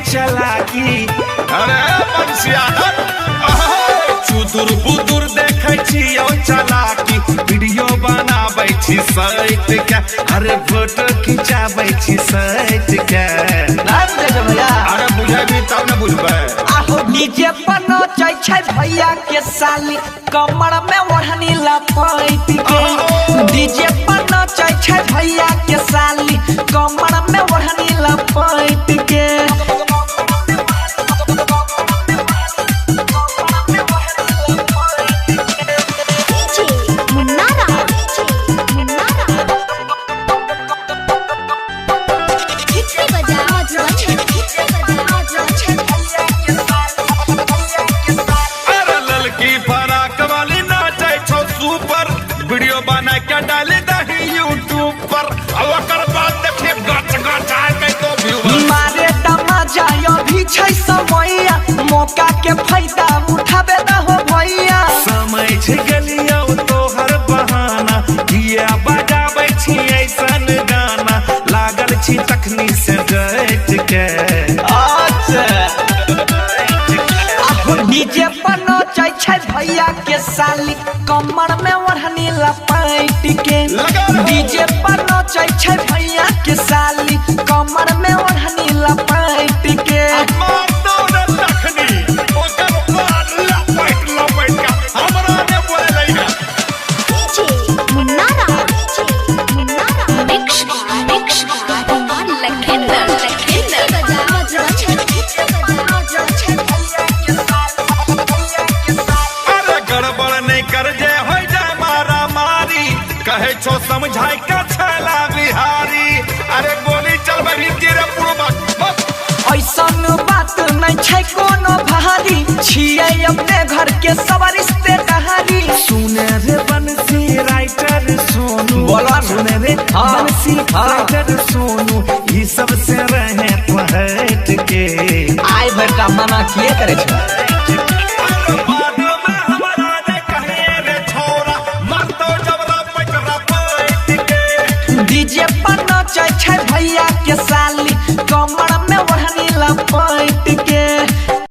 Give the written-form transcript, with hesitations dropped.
चलाकी। अरे बंसिया चुदुर बुदुर देखे छियो चलाकी। वीडियो बनाबै छी सैट के, अरे फोटो खिंचाबै छी सैट के। अरे बुझेबी तब न बुझबै। आहो डीजे पर नचै छै भैया के साली, कमर में ओढ़नी लपेट के। डीजे पर नचै छै भैया के साली, कमर में ओढ़नी लपेट के। वीडियो बना के डाली दही यूट्यूब पर, ओकर बाद देखे गच गच आके तो व्यू मारे तमाजा अभी छै समैया, मौका के फायदा उठाबे न हो भैया। समय छै गेलियो तोहर बहाना, किया बजाबै छी ऐसन गाना। लागल छी तखनी से डट के। डीजे पर नचै छै भैया के साली, कमर में ओढ़नी लपेट के। डीजे पर नचै छै भैया के साली, कमर में ओढ़नी लपेट के। कहे छो समझाई का छला बिहारी। अरे गोली चल बही तेरे पूर्वक। ऐसन बात नहीं छै कोनो भारी, छियै अपने घर के सब रिश्तेदारी। सुने रे बंसी राइटर सोनू, बोला सुने रे बंसी राइटर सोनू, ई सब से रहे पहट के। आइ भर का मना किए करे छै।